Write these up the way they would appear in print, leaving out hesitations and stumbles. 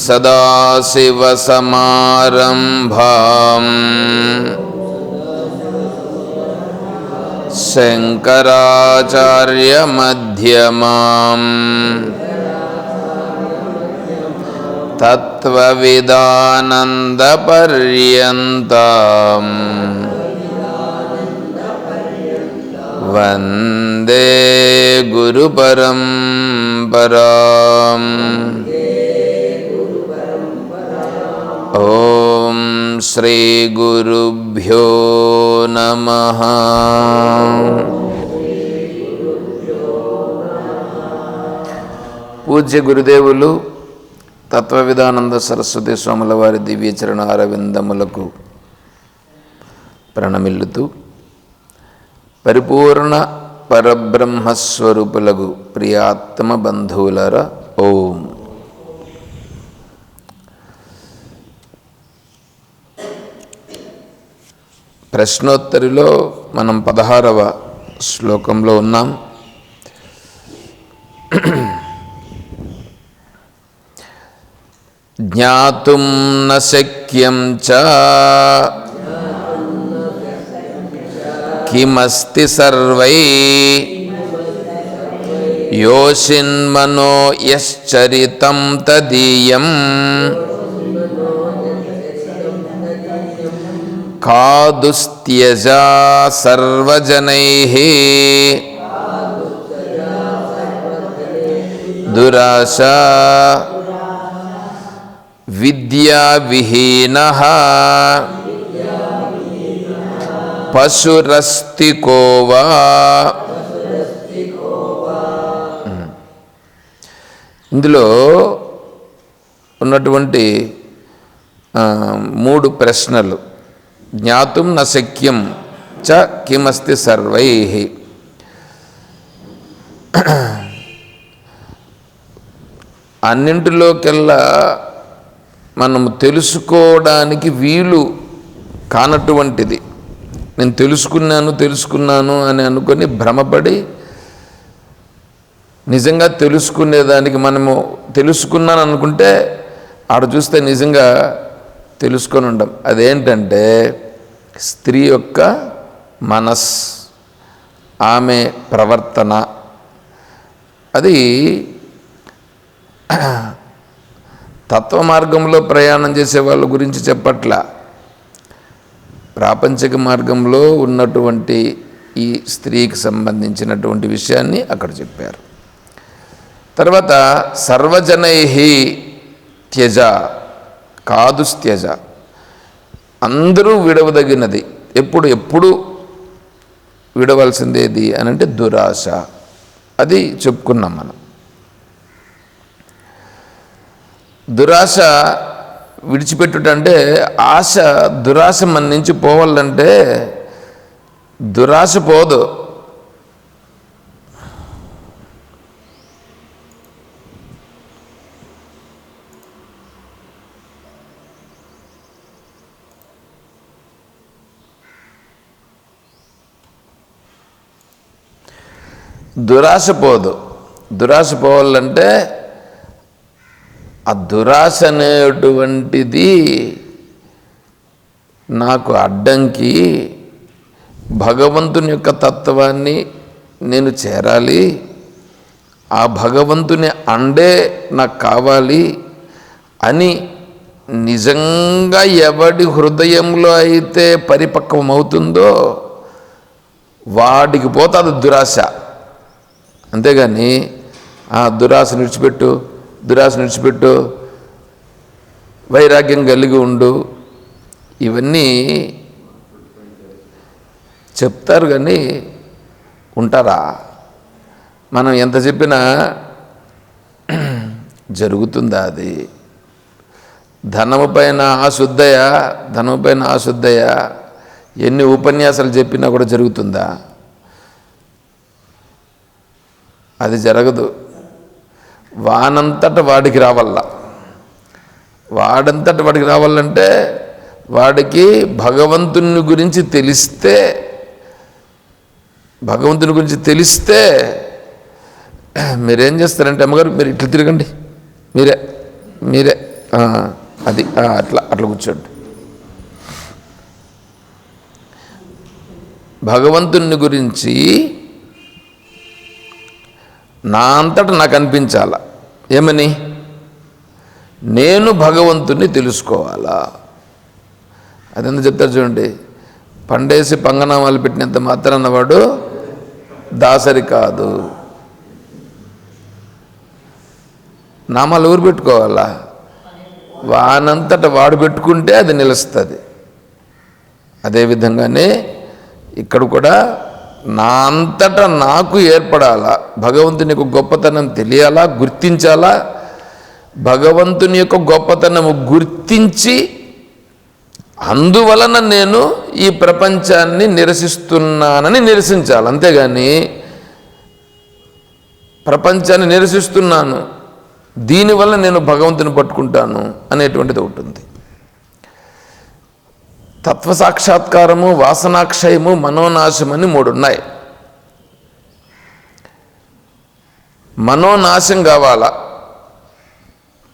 సదాశివసమారంభాం శంకరాచార్యమధ్యమాం తత్వవిదానందపర్యంతం వందే గురుపరంపరాం. ఓం శ్రీ గురుభ్యో నమః. పూజ్య గురుదేవులు తత్వవిదానంద సరస్వతి స్వాముల వారి దివ్యచరణ అరవిందములకు ప్రణమిల్లుతూ పరిపూర్ణ పరబ్రహ్మస్వరూపులకు ప్రియాత్మ బంధువులరా ఓం. ప్రశ్నోత్తరిలో మనం 16వ శ్లోకంలో ఉన్నాం. జ్ఞాతుం న శక్యం చ కిమస్తి సర్వై యోషిన్మనో యశ్చరితం తదీయం కాదుస్త్యజా సర్వజనైః దురాశా విద్యావిహీనః పశురస్తి కోవా. ఇందులో ఉన్నటువంటి 3 ప్రశ్నలు. జ్ఞాతుం న శక్యం చ కిమస్తి సర్వైః. అన్నింటిలోకెల్లా మనము తెలుసుకోవడానికి వీలు కానటువంటిది. నేను తెలుసుకున్నాను అని అనుకొని భ్రమపడి నిజంగా తెలుసుకునేదానికి మనము తెలుసుకున్నాను అనుకుంటే ఆడ చూస్తే నిజంగా తెలుసుకొని ఉండం. అదేంటంటే స్త్రీ యొక్క మనస్, ఆమె ప్రవర్తన. అది తత్వ మార్గంలో ప్రయాణం చేసే వాళ్ళ గురించి చెప్పట్లా, ప్రాపంచిక మార్గంలో ఉన్నటువంటి ఈ స్త్రీకి సంబంధించినటువంటి విషయాన్ని అక్కడ చెప్పారు. తర్వాత సర్వజనైః త్యజ కాదుస్త్యజ, అందరూ విడవదగినది. ఎప్పుడు విడవలసిందేది అని అంటే దురాశ. అది చెప్పుకున్నాం మనం. దురాశ విడిచిపెట్టుట అంటే ఆశ, దురాశ మన నుంచి పోవాలంటే దురాశ పోదు. దురాశ పోదు. దురాశ పోవాలంటే ఆ దురాశ అనేటువంటిది నాకు అడ్డంకి. భగవంతుని యొక్క తత్వాన్ని నేను చేరాలి, ఆ భగవంతుని అండే నాకు కావాలి అని నిజంగా ఎవడి హృదయంలో అయితే పరిపక్వమవుతుందో వాడికి పోతుంది దురాశ. అంతేగాని ఆ దురాశను విడిచిపెట్టు, వైరాగ్యం కలిగి ఉండు, ఇవన్నీ చెప్తారు కానీ ఉంటారా? మనం ఎంత చెప్పినా జరుగుతుందా? అది ధనము పైన ఆశుద్ధయ ఎన్ని ఉపన్యాసాలు చెప్పినా కూడా జరుగుతుందా? అది జరగదు. వాడంతట వాడికి రావాలంటే వాడికి భగవంతుని గురించి తెలిస్తే మీరేం చేస్తారంటే, అమ్మగారు మీరు ఇట్లా తిరగండి, మీరే అది అట్లా అట్లా కూర్చోండి. భగవంతుని గురించి నా అంతటా నాకు అనిపించాలా, ఏమని? నేను భగవంతుని తెలుసుకోవాలా. అదెందుకు చెప్తారు చూడండి, పండేసి పంగనామాలు పెట్టినంత మాత్రాన వాడు దాసరి కాదు. నామాలు ఊరు పెట్టుకోవాలా, వానంతట వాడు పెట్టుకుంటే అది నిలుస్తుంది. అదేవిధంగానే ఇక్కడ కూడా నా అంతటా నాకు ఏర్పడాలా, భగవంతుని యొక్క గొప్పతనం తెలియాలా, గుర్తించాలా. భగవంతుని యొక్క గొప్పతనము గుర్తించి అందువలన నేను ఈ ప్రపంచాన్ని నిరసిస్తున్నానని నిరసించాలి. అంతేగాని ప్రపంచాన్ని నిరసిస్తున్నాను, దీనివల్ల నేను భగవంతుని పట్టుకుంటాను అనేటువంటిది ఒకటి ఉంది. తత్వసాక్షాత్కారము, వాసనాక్షయము, మనోనాశమని 3 ఉన్నాయి. మనోనాశం కావాలా,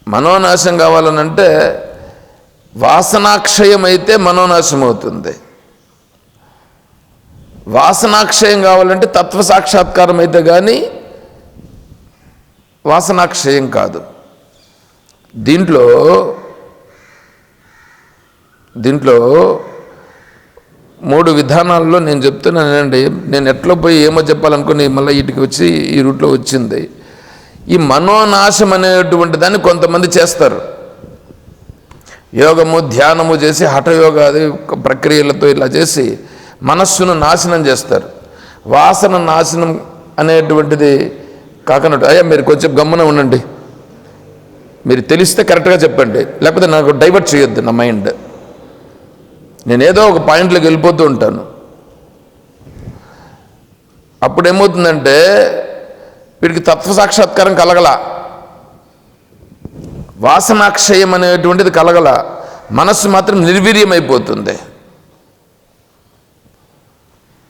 మనోనాశం కావాలనంటే వాసనాక్షయం అయితే మనోనాశం అవుతుంది. వాసనాక్షయం కావాలంటే తత్వసాక్షాత్కారం అయితే కానీ వాసనాక్షయం కాదు. దీంట్లో 3 విధానాల్లో నేను చెప్తున్నానండి. నేను ఎట్లా పోయి ఏమో చెప్పాలనుకుని మళ్ళీ వీటికి వచ్చి ఈ రూట్లో వచ్చింది. ఈ మనోనాశం అనేటువంటి దాన్ని కొంతమంది చేస్తారు. యోగము, ధ్యానము చేసి హఠయోగాది ప్రక్రియలతో ఇలా చేసి మనస్సును నాశనం చేస్తారు. వాసన నాశనం అనేటువంటిది కాకనట్టు. అయ్యా మీరు కొంచెం గమ్మున ఉండండి, మీరు తెలిస్తే కరెక్ట్గా చెప్పండి, లేకపోతే నాకు డైవర్ట్ చేయొద్దు నా మైండ్. నేనేదో ఒక పాయింట్లోకి వెళ్ళిపోతూ ఉంటాను. అప్పుడేమవుతుందంటే వీడికి తత్వసాక్షాత్కారం కలగల, వాసనాక్షయం అనేటువంటిది కలగల, మనస్సు మాత్రం నిర్వీర్యమైపోతుంది.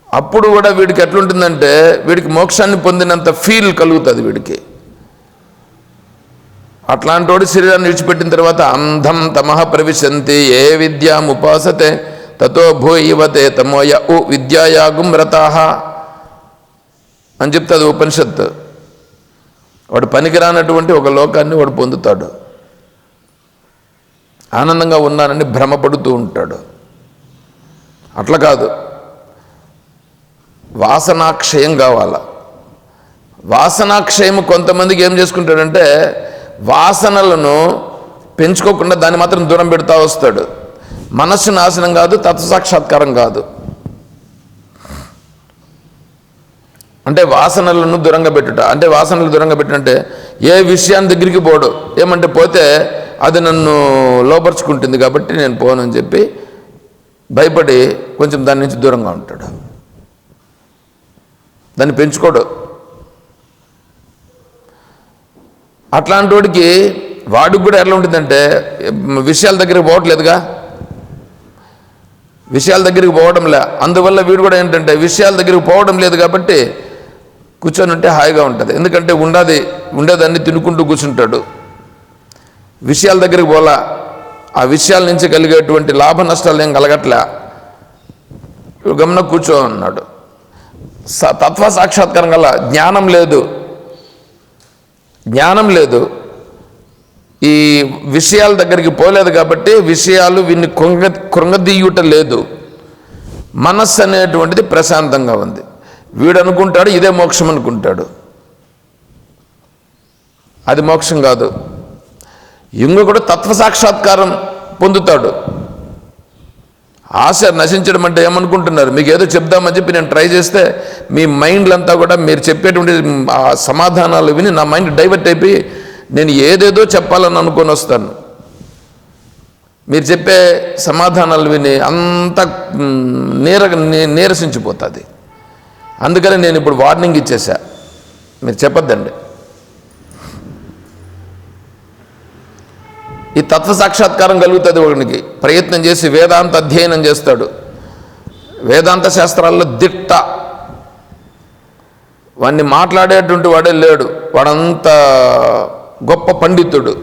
అప్పుడు కూడా వీడికి ఎట్లుంటుందంటే వీడికి మోక్షాన్ని పొందినంత ఫీల్ కలుగుతుంది వీడికి. అట్లాంటి వాడి శరీరాన్ని విడిచిపెట్టిన తర్వాత అంధం తమః ప్రవిశంతి ఏ విద్యాముపాసతే తతో భూయివతే తమోయ ఉ విద్యాయాగుం రతాః అని చెప్తుంది ఉపనిషత్తు. వాడు పనికిరానటువంటి ఒక లోకాన్ని వాడు పొందుతాడు, ఆనందంగా ఉన్నానని భ్రమపడుతూ ఉంటాడు. అట్లా కాదు, వాసనాక్షయం కావాల. వాసనాక్షయం కొంతమందికి ఏం చేసుకుంటాడంటే వాసనలను పెంచుకోకుండా దాన్ని మాత్రం దూరం పెడతా వస్తాడు. మనస్సు నాశనం కాదు, తత్వసాక్షాత్కారం కాదు. అంటే వాసనలను దూరంగా పెట్టుట అంటే వాసనలు దూరంగా పెట్టినంటే ఏ విషయాన్ని దగ్గరికి పోడు. ఏమంటే పోతే అది నన్ను లోపరుచుకుంటుంది కాబట్టి నేను పోనని చెప్పి భయపడి కొంచెం దాని నుంచి దూరంగా ఉంటాడు, దాన్ని పెంచుకోడు. అట్లాంటి వాడికి కూడా ఎట్లా ఉంటుందంటే విషయాల దగ్గరికి పోవట్లేదుగా, విషయాల దగ్గరికి పోవడంలే. అందువల్ల వీడు కూడా ఏంటంటే విషయాల దగ్గరికి పోవడం లేదు కాబట్టి కూర్చొని ఉంటే హాయిగా ఉంటుంది. ఎందుకంటే ఉండేదాన్ని తినుకుంటూ కూర్చుంటాడు. విషయాల దగ్గరికి పోలా, ఆ విషయాల నుంచి కలిగేటువంటి లాభ నష్టాలు ఏం కలగట్లే, గమనం కూర్చో అన్నాడు. తత్వ సాక్షాత్కారం గల జ్ఞానం లేదు, జ్ఞానం లేదు, ఈ విషయాల దగ్గరికి పోలేదు కాబట్టి విషయాలు వీన్ని కృంగదీయుట లేదు. మనస్సు అనేటువంటిది ప్రశాంతంగా ఉంది. వీడు అనుకుంటాడు ఇదే మోక్షం అనుకుంటాడు, అది మోక్షం కాదు. ఇంకొకడు తత్వసాక్షాత్కారం పొందుతాడు. ఆశ నశించడం అంటే ఏమనుకుంటున్నారు, మీకు ఏదో చెప్దామని చెప్పి నేను ట్రై చేస్తే మీ మైండ్లంతా కూడా మీరు చెప్పేటువంటి ఆ సమాధానాలు విని నా మైండ్ డైవర్ట్ అయిపోయి నేను ఏదేదో చెప్పాలని అనుకొని వస్తాను. మీరు చెప్పే సమాధానాలు విని అంత నీరసించిపోతుంది. అందుకని నేను ఇప్పుడు వార్నింగ్ ఇచ్చేసా, మీరు చెప్పొద్దండి. ఈ తత్వ సాక్షాత్కారం కలుగుతుంది ఒకనికి, ప్రయత్నం చేసి వేదాంత అధ్యయనం చేస్తాడు, వేదాంత శాస్త్రాల్లో దిట్ట, వాడిని మాట్లాడేటువంటి వాడే లేడు, వాడంత గొప్ప పండితుడు.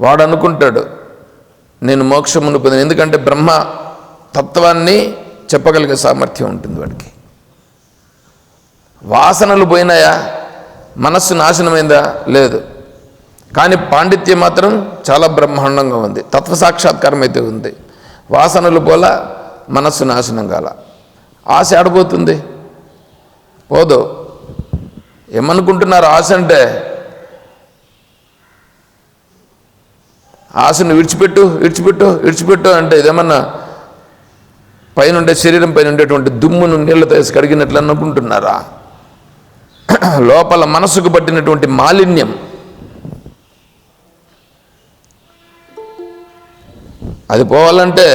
వాడు అనుకుంటాడు నేను మోక్షమును పొందిన, ఎందుకంటే బ్రహ్మ తత్వాన్ని చెప్పగలిగే సామర్థ్యం ఉంటుంది వాడికి. వాసనలు పోయినాయా, మనస్సు నాశనమైందా? లేదు. కానీ పాండిత్యం మాత్రం చాలా బ్రహ్మాండంగా ఉంది, తత్వసాక్షాత్కారం అయితే ఉంది. వాసనలు పోలా, మనస్సు నాశనం కాల. ఆశ ఆడిపోతుంది, పోదు. ఏమనుకుంటున్నారు ఆశ అంటే? ఆశను విడిచిపెట్టు విడిచిపెట్టు విడిచిపెట్టు అంటే ఇదేమన్నా పైన శరీరం పైన ఉండేటువంటి దుమ్మును నీళ్లతో వేసి కడిగినట్లు అనుకుంటున్నారా? లోపల మనసుకు పట్టినటువంటి మాలిన్యం, అది పోవాలంటే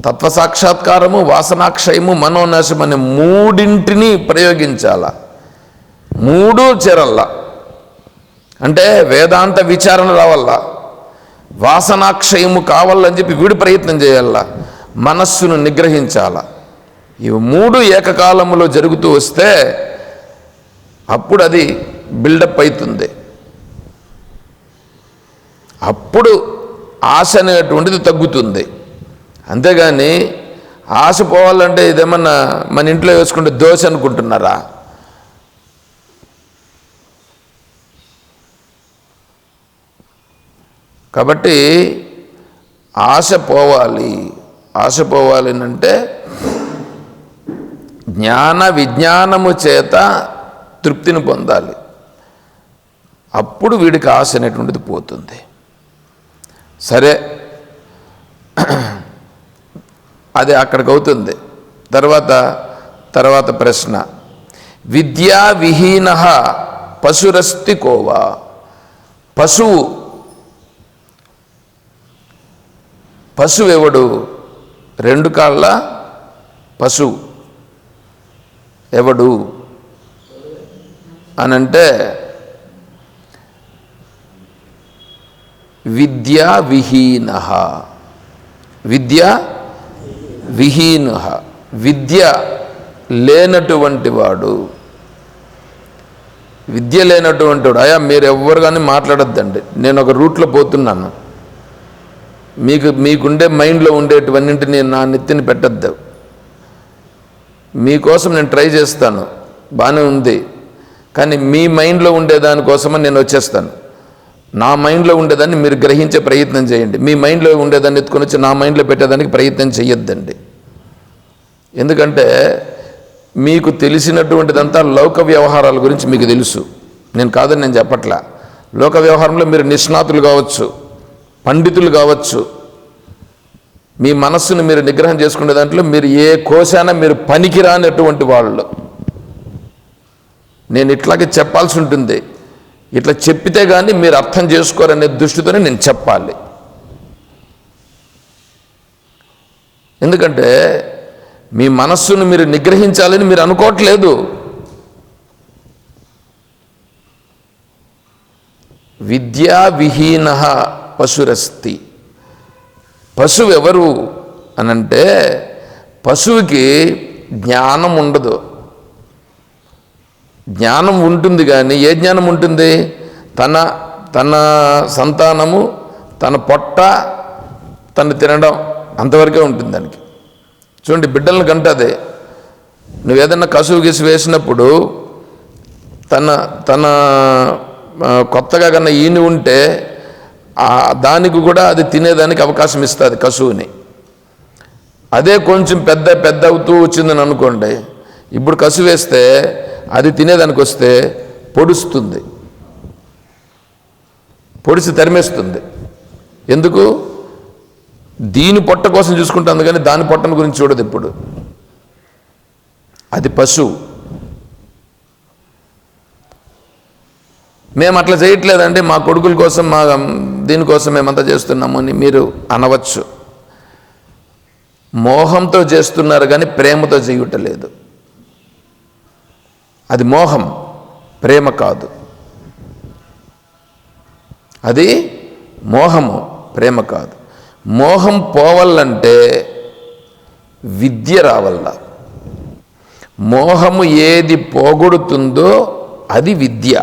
తత్వసాక్షాత్కారము, వాసనాక్షయము, మనోనాశం అనే మూడింటిని ప్రయోగించాల. మూడు చేరల్లా. అంటే వేదాంత విచారణ రావాల, వాసనాక్షయము కావాలని చెప్పి వీడు ప్రయత్నం చేయాల, మనస్సును నిగ్రహించాల. ఇవి మూడు ఏకకాలంలో జరుగుతూ వస్తే అప్పుడు అది బిల్డప్ అవుతుంది. అప్పుడు ఆశ అనేటువంటిది తగ్గుతుంది. అంతేగాని ఆశ పోవాలంటే ఇదేమన్నా మన ఇంట్లో వేసుకుంటే దోశ అనుకుంటున్నారా? కాబట్టి ఆశ పోవాలి. ఆశ పోవాలి అంటే జ్ఞాన విజ్ఞానము చేత తృప్తిని పొందాలి. అప్పుడు వీడికి ఆశ అనేటువంటిది పోతుంది. సరే, అది అక్కడికి అవుతుంది. తర్వాత ప్రశ్న, విద్యా విహీన పశురస్తి కోవా. పశువు ఎవడు? రెండు కాళ్ళ పశువు ఎవడు అనంటే విద్యా విహీన. విద్య లేనటువంటి వాడు. విద్య లేనటువంటి వాడు. అయ్యా మీరు ఎవ్వరు కానీ మాట్లాడొద్దండి, నేను ఒక రూట్లో పోతున్నాను, మీకుండే మైండ్లో ఉండేటివన్నింటినీ నా నెత్తిని పెట్టద్దు. మీకోసం నేను ట్రై చేస్తాను, బాగానే ఉంది. కానీ మీ మైండ్లో ఉండేదానికోసమని నేను వచ్చేస్తాను. నా మైండ్లో ఉండేదాన్ని మీరు గ్రహించే ప్రయత్నం చేయండి. మీ మైండ్లో ఉండేదాన్ని ఎత్తుకొని వచ్చి నా మైండ్లో పెట్టేదానికి ప్రయత్నం చేయొద్దండి. ఎందుకంటే మీకు తెలిసినటువంటిదంతా లౌక వ్యవహారాల గురించి మీకు తెలుసు. నేను కాదని నేను చెప్పట్లా. లోక వ్యవహారంలో మీరు నిష్ణాతులు కావచ్చు, పండితులు కావచ్చు. మీ మనస్సును మీరు నిగ్రహం చేసుకునే దాంట్లో మీరు ఏ కోశాన మీరు పనికిరానటువంటి వాళ్ళు. నేను ఇట్లాగే చెప్పాల్సి ఉంటుంది. ఇట్లా చెప్పితే కానీ మీరు అర్థం చేసుకోరనే దృష్టితోనే నేను చెప్పాలి. ఎందుకంటే మీ మనస్సును మీరు నిగ్రహించాలని మీరు అనుకోవట్లేదు. విద్యా విహీన పశురస్తి. పశువు ఎవరు అనంటే పశువుకి జ్ఞానం ఉండదు. జ్ఞానం ఉంటుంది కానీ ఏ జ్ఞానం ఉంటుంది? తన సంతానము, తన పొట్ట, తను తినడం, అంతవరకే ఉంటుంది దానికి. చూడండి, బిడ్డలను కంటదే. నువ్వేదన్నా కసువు గిసు వేసినప్పుడు తన కొత్తగా కన్నా ఈని ఉంటే దానికి కూడా అది తినేదానికి అవకాశం ఇస్తుంది కసువుని. అదే కొంచెం పెద్ద అవుతూ వచ్చిందని అనుకోండి, ఇప్పుడు కసువు వేస్తే అది తినేదానికి వస్తే పొడుస్తుంది, పొడిచి తరిమేస్తుంది. ఎందుకు? దీని పొట్ట కోసం చూసుకుంటుంది కానీ దాని పొట్టను గురించి చూడదు ఇప్పుడు. అది పశువు. మేము అట్లా చేయట్లేదండి, మా కొడుకుల కోసం, మా దీనికోసం మేమంతా చేస్తున్నాము అని మీరు అనవచ్చు. మోహంతో చేస్తున్నారు కానీ ప్రేమతో చేయటలేదు. అది మోహం, ప్రేమ కాదు. అది మోహము, ప్రేమ కాదు. మోహం పోవాలంటే విద్య రావల్ల. మోహము ఏది పోగొడుతుందో అది విద్య.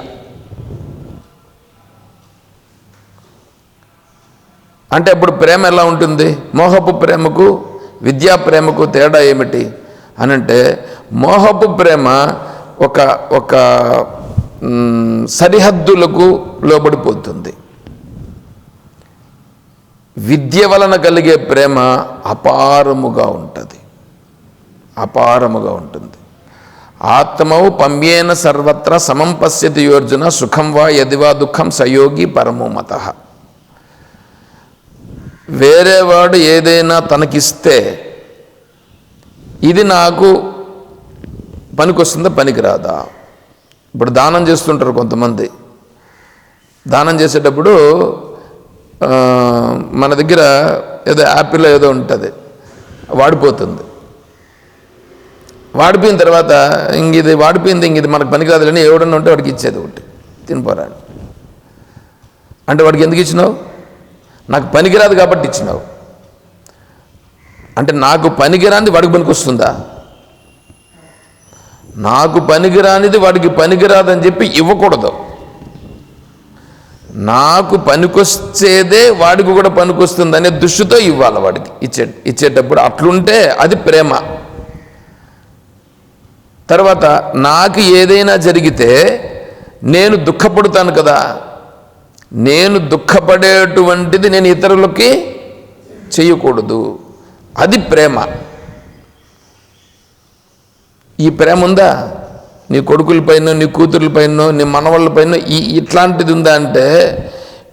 అంటే అప్పుడు ప్రేమ ఎలా ఉంటుంది? మోహపు ప్రేమకు విద్యా ప్రేమకు తేడా ఏమిటి అని అంటే, మోహపు ప్రేమ ఒక ఒక సరిహద్దులకు లోబడిపోతుంది. విద్య వలన కలిగే ప్రేమ అపారముగా ఉంటుంది, అపారముగా ఉంటుంది. ఆత్మౌ పమ్యేన సర్వత్ర సమం పశ్యతి యోర్జున సుఖం వా యదివా దుఃఖం సయోగి పరమో మతః. వేరేవాడు ఏదైనా తనకిస్తే ఇది నాకు పనికొస్తుందా పనికిరాదా? ఇప్పుడు దానం చేస్తుంటారు కొంతమంది. దానం చేసేటప్పుడు మన దగ్గర ఏదో యాపిల్ ఏదో ఉంటుంది, వాడిపోతుంది. వాడిపోయిన తర్వాత ఇది వాడిపోయింది, ఇది మనకు పనికిరాదులని ఎవడన్నా ఉంటే వాడికి ఇచ్చేది ఒకటి, తినిపోరాడు. అంటే వాడికి ఎందుకు ఇచ్చినావు? నాకు పనికిరాదు కాబట్టి ఇచ్చినావు. అంటే నాకు పనికిరానిది వాడికి పనికొస్తుందా? నాకు పనికిరానిది వాడికి పనికిరాదని చెప్పి ఇవ్వకూడదు. నాకు పనికొచ్చేదే వాడికి కూడా పనికొస్తుంది అనే దృష్టితో ఇవ్వాలి వాడికి ఇచ్చేటప్పుడు. అట్లుంటే అది ప్రేమ. తర్వాత నాకు ఏదైనా జరిగితే నేను దుఃఖపడుతాను కదా, నేను దుఃఖపడేటువంటిది నేను ఇతరులకి చేయకూడదు. అది ప్రేమ. ఈ ప్రేమ ఉందా? నీ కొడుకులపైన, నీ కూతుర్లపైన, నీ మనవాళ్ళపైన ఇట్లాంటిది ఉందా అంటే,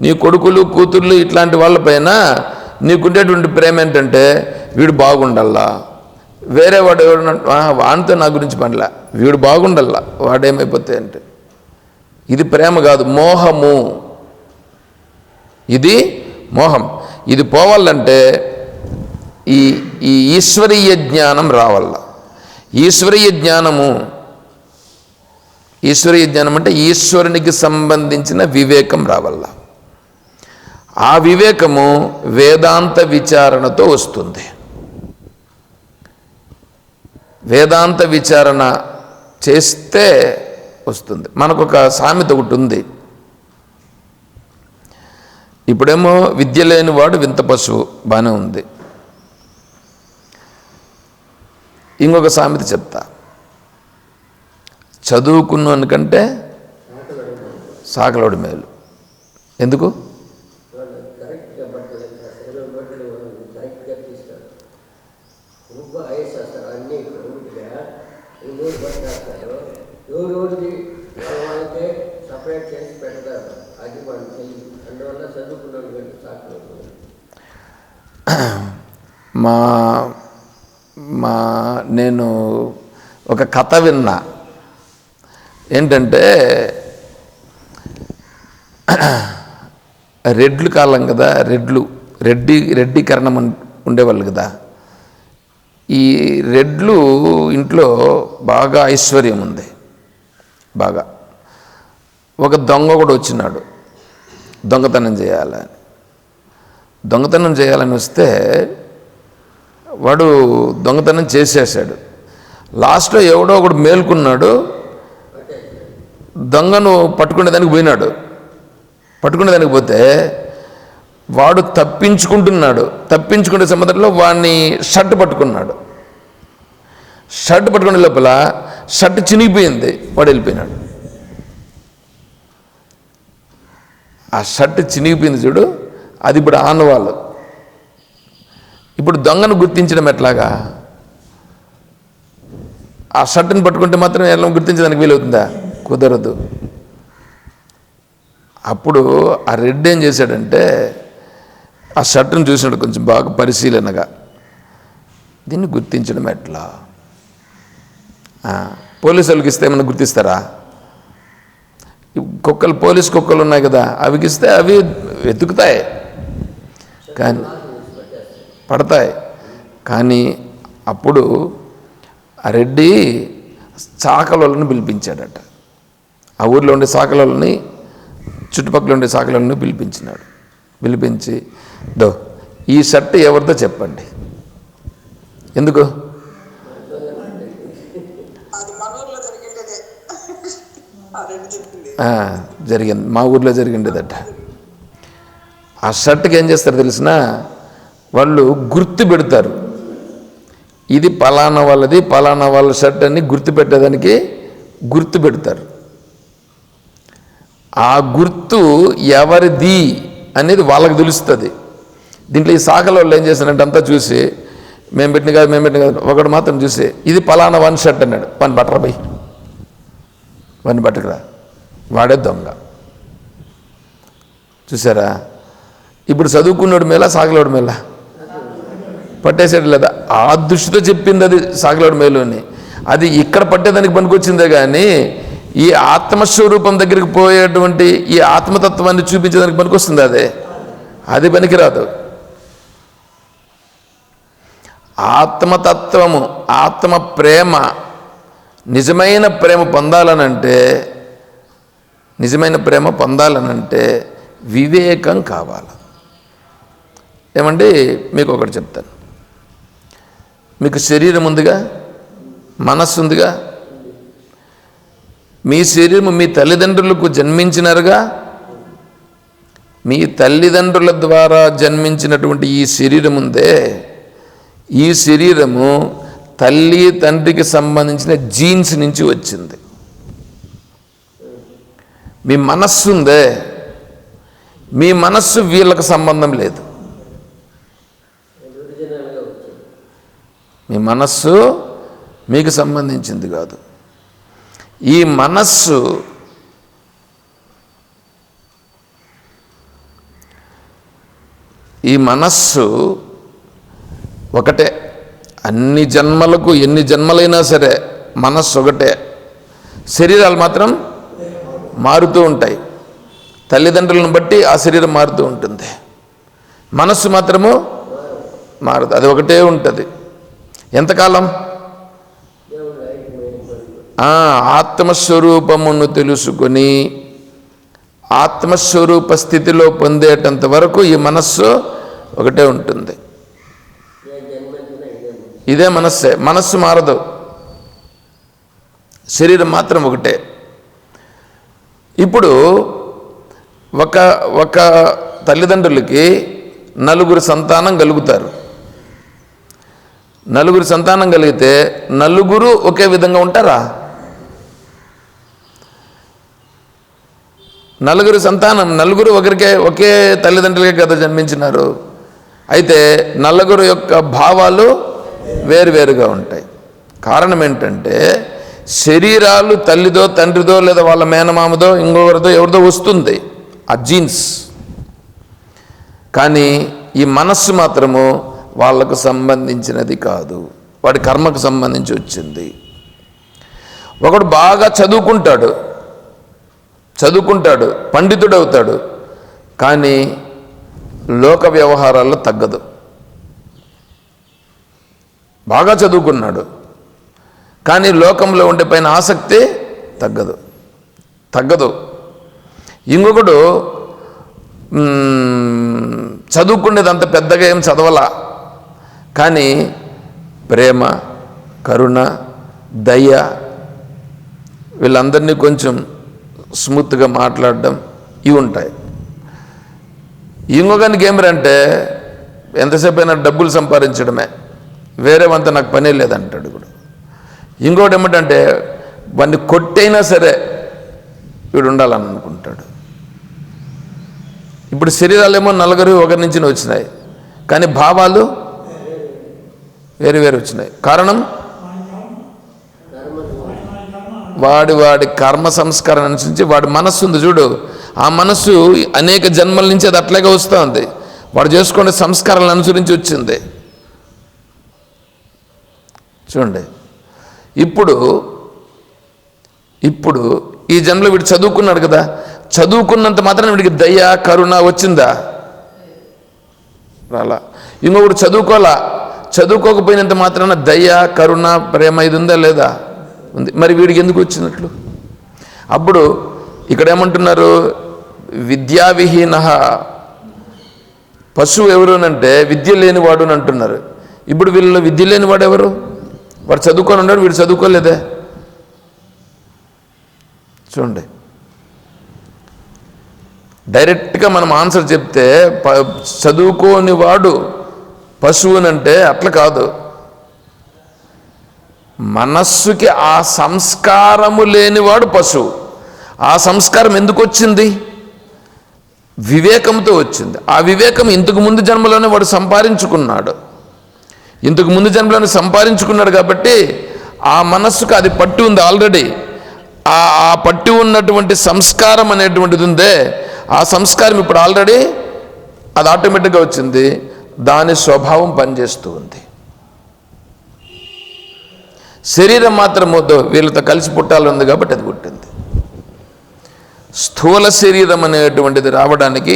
నీ కొడుకులు కూతుర్లు ఇట్లాంటి వాళ్ళపైన నీకుండేటువంటి ప్రేమ ఏంటంటే, వీడు బాగుండల్లా, వేరే వాడు ఎవడన్నా వాడితో నా గురించి పనిలా, వీడు బాగుండల్లా, వాడేమైపోతే అంటే. ఇది ప్రేమ కాదు, మోహము. ఇది మోహం. ఇది పోవాలంటే ఈ ఈశ్వరీయ జ్ఞానం రావాల. ఈశ్వరీయ జ్ఞానము, ఈశ్వరీయ జ్ఞానం అంటే ఈశ్వరునికి సంబంధించిన వివేకం రావాల. ఆ వివేకము వేదాంత విచారణతో వస్తుంది. వేదాంత విచారణ చేస్తే వస్తుంది. మనకొక సామెత ఒకటి ఉంది, ఇప్పుడేమో విద్య లేనివాడు వింత పశువు, బాగానే ఉంది. ఇంకొక సామెత చెప్తా, చదువుకున్నాను కంటే సాకలోడు మేలు. ఎందుకు? నేను ఒక కథ విన్నా. ఏంటంటే రెడ్లు కాలం కదా, రెడ్డీకరణం ఉండేవాళ్ళు కదా. ఈ రెడ్లు ఇంట్లో బాగా ఐశ్వర్యం ఉంది, బాగా. ఒక దొంగ కూడా వచ్చినాడు దొంగతనం చేయాలని. దొంగతనం చేయాలని వస్తే వాడు దొంగతనం చేసేసాడు. లాస్ట్లో ఎవడో ఒకడు మేల్కున్నాడు, దొంగను పట్టుకునేదానికి పోయినాడు. పట్టుకునేదానికి పోతే వాడు తప్పించుకునే సందర్భంలో వాడిని షర్ట్ పట్టుకున్నాడు. షర్ట్ పట్టుకునే లోపల షర్ట్ చినిగిపోయింది, వాడు వెళ్ళిపోయినాడు. ఆ షర్ట్ చినిగిపోయింది చూడు, అది ఇప్పుడు ఆనవాళ్ళు. ఇప్పుడు దొంగను గుర్తించడం ఎట్లాగా? ఆ షర్ట్ని పట్టుకుంటే మాత్రం ఎలా గుర్తించడానికి వీలవుతుందా? కుదరదు. అప్పుడు ఆ రెడ్డి ఏం చేశాడంటే, ఆ షర్ట్ని చూసినాడు కొంచెం బాగా పరిశీలనగా, దీన్ని గుర్తించడం ఎట్లా? పోలీసు వాళ్ళకి ఇస్తే ఏమన్నా గుర్తిస్తారా? కుక్కలు, పోలీస్ కుక్కలు ఉన్నాయి కదా, అవికి ఇస్తే అవి వెతుకుతాయి కానీ పడతాయి. కానీ అప్పుడు ఆ రెడ్డి సాకలోళ్ళని పిలిపించాడట. ఆ ఊర్లో ఉండే సాకలోళ్ళని, చుట్టుపక్కల ఉండే సాకలోళ్ళని పిలిపించినాడు. పిలిపించి, ఈ షర్ట్ ఎవరితో చెప్పండి. ఎందుకు? జరిగింది, మా ఊర్లో జరిగిండేదట. ఆ షర్ట్కి ఏం చేస్తారు తెలిసిన, వాళ్ళు గుర్తు పెడతారు, ఇది పలానా వాళ్ళది, పలానా వాళ్ళ షర్ట్ అని గుర్తు పెట్టేదానికి గుర్తు పెడతారు. ఆ గుర్తు ఎవరిది అనేది వాళ్ళకి తెలుస్తుంది. దీంట్లో ఈ సాగల వాళ్ళు ఏం చేశారంటే అంతా చూసి మేము పెట్టిన కాదు ఒకడు మాత్రం చూసి ఇది పలానా వన్ షర్ట్ అన్నాడు, వన్ బట్టరా బై, వన్ బట్టకురా, వాడే దొంగ. చూసారా? ఇప్పుడు చదువుకున్నాడు మేళ సాగలోడు మేళ పట్టేసాడు లేదా? ఆ దృష్టితో చెప్పింది అది సాగలోడు మేలు అని. అది ఇక్కడ పట్టేదానికి పనికొచ్చిందే కానీ ఈ ఆత్మస్వరూపం దగ్గరికి పోయేటువంటి ఈ ఆత్మతత్వాన్ని చూపించేదానికి పనికొస్తుంది అది పనికిరాదు. ఆత్మతత్వము, ఆత్మ ప్రేమ, నిజమైన ప్రేమ పొందాలనంటే వివేకం కావాలి. ఏమండి, మీకు ఒకటి చెప్తాను. మీకు శరీరం ఉందిగా, మనస్సు ఉందిగా. మీ శరీరం మీ తల్లిదండ్రులకు జన్మించినారుగా. మీ తల్లిదండ్రుల ద్వారా జన్మించినటువంటి ఈ శరీరం ఉందే, ఈ శరీరము తల్లి తండ్రికి సంబంధించిన జీన్స్ నుంచి వచ్చింది. మీ మనస్సు ఉందే, మీ మనస్సు వీళ్ళకి సంబంధం లేదు. మీ మనస్సు మీకు సంబంధించింది కాదు. ఈ మనస్సు ఒకటే. అన్ని జన్మలకు ఎన్ని జన్మలైనా సరే మనస్సు ఒకటే. శరీరాలు మాత్రం మారుతూ ఉంటాయి. తల్లిదండ్రులను బట్టి ఆ శరీరం మారుతూ ఉంటుంది. మనస్సు మాత్రము మారదు, అది ఒకటే ఉంటుంది. ఎంతకాలం? ఆత్మస్వరూపమును తెలుసుకొని ఆత్మస్వరూప స్థితిలో పొందేటంత వరకు ఈ మనస్సు ఒకటే ఉంటుంది. ఇదే మనస్సే, మనస్సు మారదు, శరీరం మాత్రం ఒకటే. ఇప్పుడు ఒక తల్లిదండ్రులకి నలుగురు సంతానం కలుగుతారు. నలుగురు సంతానం కలిగితే నలుగురు ఒకే విధంగా ఉంటారా? నలుగురు ఒకే తల్లిదండ్రులకే కదా జన్మించినారు. అయితే నలుగురు యొక్క భావాలు వేరువేరుగా ఉంటాయి. కారణం ఏంటంటే శరీరాలు తల్లిదో తండ్రిదో లేదా వాళ్ళ మేనమామదో ఇంకొకరిదో ఎవరిదో వస్తుంది, ఆ జీన్స్. కానీ ఈ మనస్సు మాత్రము వాళ్ళకు సంబంధించినది కాదు, వాడి కర్మకు సంబంధించి వచ్చింది. ఒకడు బాగా చదువుకుంటాడు, పండితుడవుతాడు, కానీ లోక వ్యవహారాల్లో తగ్గదు. బాగా చదువుకున్నాడు కానీ లోకంలో ఉండే పైన ఆసక్తి తగ్గదు. ఇంకొకడు చదువుకునేది అంత పెద్దగా ఏం చదవలా, కానీ ప్రేమ, కరుణ, దయ వీళ్ళందరినీ కొంచెం స్మూత్గా మాట్లాడడం ఇవి ఉంటాయి. ఇంకొకరికి ఏమిరంటే ఎంతసేపు అయినా డబ్బులు సంపాదించడమే, వేరేవంతా నాకు పనే లేదంటాడు. ఇప్పుడు ఇంకోటి ఏమిటంటే వాడిని కొట్టైనా సరే వీడు ఉండాలని అనుకుంటాడు. ఇప్పుడు శరీరాలేమో నలుగురు ఒకరి నుంచి వచ్చినాయి, కానీ భావాలు వేరు వచ్చినాయి. కారణం వాడి కర్మ సంస్కారం అనుసరించి వాడి మనస్సు ఉంది చూడు, ఆ మనస్సు అనేక జన్మల నుంచి అది అట్లాగే వస్తుంది. వాడు చేసుకునే సంస్కారాలను అనుసరించి వచ్చింది. చూడండి, ఇప్పుడు ఈ జన్మలో వీడు చదువుకున్నాడు కదా, చదువుకున్నంత మాత్రం వీడికి దయ, కరుణ వచ్చిందా? రాలా. ఇంకొకటి చదువుకోకపోయినంత మాత్రాన దయ, కరుణ, ప్రేమ ఇది ఉందా లేదా? ఉంది. మరి వీడికి ఎందుకు వచ్చినట్లు? అప్పుడు ఇక్కడ ఏమంటున్నారు, విద్యావిహీన పశువు ఎవరు అంటే విద్య లేనివాడు అని అంటున్నారు. ఇప్పుడు వీళ్ళలో విద్య లేనివాడు ఎవరు? వాడు చదువుకొని ఉన్నాడు, వీడు చదువుకోలేదే. చూడండి, డైరెక్ట్గా మనం ఆన్సర్ చెప్తే చదువుకోని వాడు పశువునంటే అట్లా కాదు. మనస్సుకి ఆ సంస్కారము లేనివాడు పశువు. ఆ సంస్కారం ఎందుకు వచ్చింది? వివేకంతో వచ్చింది. ఆ వివేకం ఇంతకు ముందు జన్మలోనే వాడు సంపాదించుకున్నాడు. ఇంతకు ముందు జన్మలోనే సంపాదించుకున్నాడు కాబట్టి ఆ మనస్సుకు అది పట్టి ఉంది ఆల్రెడీ. ఆ పట్టి ఉన్నటువంటి సంస్కారం అనేటువంటిది ఉందే, ఆ సంస్కారం ఇప్పుడు ఆల్రెడీ అది ఆటోమేటిక్గా వచ్చింది. దాని స్వభావం పనిచేస్తూ ఉంది. శరీరం మాత్రం వీళ్ళతో కలిసి పుట్టాలని కాబట్టి అది పుట్టింది. స్థూల శరీరం అనేటువంటిది రావడానికి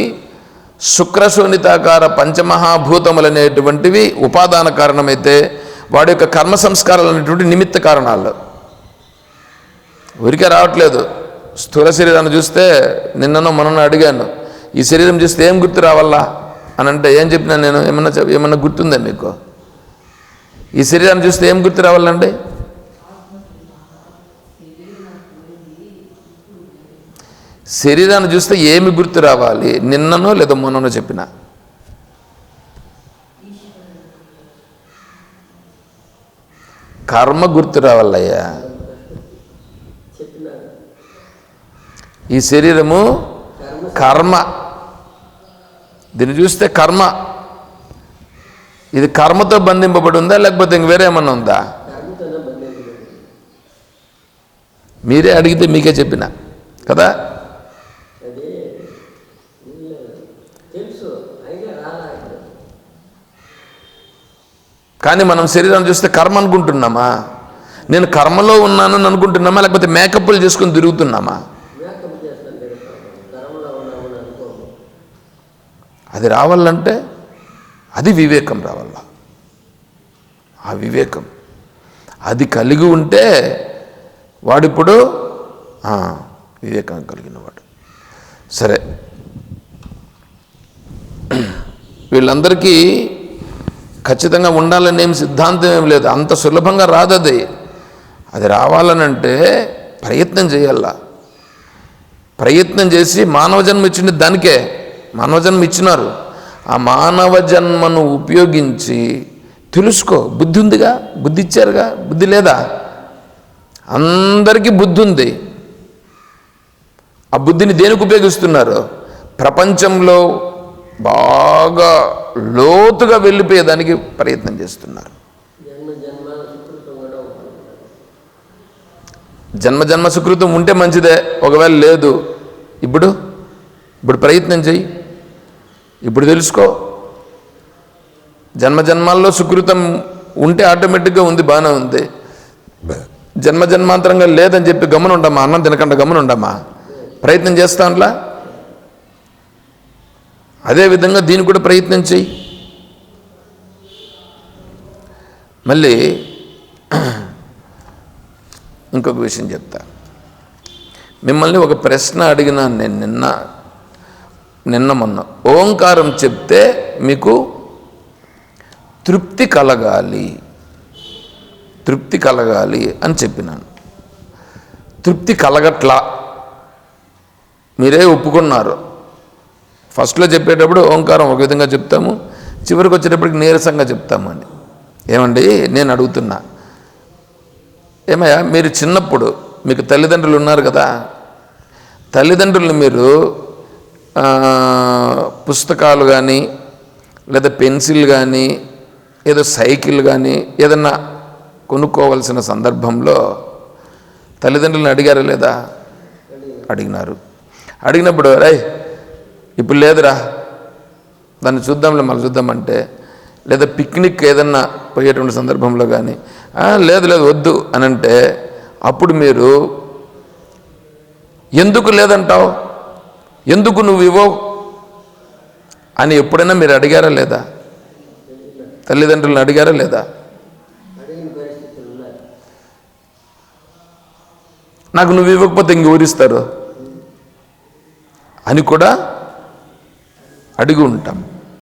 శుక్రశోణితాకార పంచమహాభూతములు అనేటువంటివి ఉపాదాన కారణమైతే, వాడి యొక్క కర్మ సంస్కారాలు అనేటువంటి నిమిత్త కారణాలు. ఊరికే రావట్లేదు. స్థూల శరీరాన్ని చూస్తే నిన్ననో మొన్న అడిగాను, ఈ శరీరం చూస్తే ఏం గుర్తు రావాలా అని అంటే ఏం చెప్పినా నేను, ఏమన్నా గుర్తుందా మీకు? ఈ శరీరాన్ని చూస్తే ఏం గుర్తు రావాలండి? శరీరాన్ని చూస్తే ఏమి గుర్తు రావాలి? నిన్ననో లేదా మొన్ననో చెప్పిన కర్మ గుర్తు రావాలయ్యా. ఈ శరీరము కర్మ, దీన్ని చూస్తే కర్మ. ఇది కర్మతో బంధింపబడి ఉందా లేకపోతే ఇంక వేరే ఏమన్నా ఉందా? మీరే అడిగితే మీకే చెప్పిన కదా. కానీ మనం శరీరాన్ని చూస్తే కర్మ అనుకుంటున్నామా? నేను కర్మలో ఉన్నానని అనుకుంటున్నామా లేకపోతే మేకప్లు చేసుకుని తిరుగుతున్నామా? అది రావాలంటే అది వివేకం రావాల. ఆ వివేకం అది కలిగి ఉంటే వాడిప్పుడు వివేకం కలిగిన వాడు. సరే, వీళ్ళందరికీ ఖచ్చితంగా ఉండాలని ఏం సిద్ధాంతం ఏం లేదు. అంత సులభంగా రాదు. అది రావాలనంటే ప్రయత్నం చేయాల. ప్రయత్నం చేసి మానవ జన్మ ఇచ్చింది దానికే. మానవ జన్మ ఇచ్చినారు. ఆ మానవ జన్మను ఉపయోగించి తెలుసుకో. బుద్ధి ఉందిగా, బుద్ధి ఇచ్చారుగా. బుద్ధి లేదా? అందరికీ బుద్ధి ఉంది. ఆ బుద్ధిని దేనికి ఉపయోగిస్తున్నారు? ప్రపంచంలో బాగా లోతుగా వెళ్ళిపోయేదానికి ప్రయత్నం చేస్తున్నారు. జన్మ సుకృతం ఉంటే మంచిదే, ఒకవేళ లేదు ఇప్పుడు ప్రయత్నం చెయ్యి. ఇప్పుడు తెలుసుకో. జన్మాల్లో సుకృతం ఉంటే ఆటోమేటిక్గా ఉంది, బాగానే ఉంది. జన్మాంతరంగా లేదని చెప్పి గమనం ఉండమ్మా, అన్నం తినకుండా గమనం ఉండమ్మా, ప్రయత్నం చేస్తాంలా. అదేవిధంగా దీనికి కూడా ప్రయత్నం చెయ్యి. మళ్ళీ ఇంకొక విషయం చెప్తా. మిమ్మల్ని ఒక ప్రశ్న అడిగినాను నేను నిన్న మొన్న. ఓంకారం చెప్తే మీకు తృప్తి కలగాలి అని చెప్పినాను. తృప్తి కలగట్లా, మీరే ఒప్పుకున్నారు. ఫస్ట్లో చెప్పేటప్పుడు ఓంకారం ఒక విధంగా చెప్తాము, చివరికి వచ్చేటప్పటికి నీరసంగా చెప్తాము అని. ఏమండి నేను అడుగుతున్నా, ఏమయ్యా మీరు చిన్నప్పుడు మీకు తల్లిదండ్రులు ఉన్నారు కదా, తల్లిదండ్రులు మీరు పుస్తకాలు కానీ లేదా పెన్సిల్ కానీ ఏదో సైకిల్ కానీ ఏదన్నా కొనుక్కోవాల్సిన సందర్భంలో తల్లిదండ్రులను అడిగారా లేదా? అడిగినారు. అడిగినప్పుడు రై ఇప్పుడు లేదురా, దాన్ని చూద్దాంలే మళ్ళీ చూద్దామంటే, లేదా పిక్నిక్ ఏదన్నా పోయేటువంటి సందర్భంలో కానీ లేదు వద్దు అని అంటే, అప్పుడు మీరు ఎందుకు లేదంటావు, ఎందుకు నువ్వు ఇవ్వవు అని ఎప్పుడైనా మీరు అడిగారా లేదా? తల్లిదండ్రులను అడిగారా లేదా? నాకు నువ్వు ఇవ్వకపోతే ఇంక ఊరిస్తారు అని కూడా అడిగి ఉంటాం.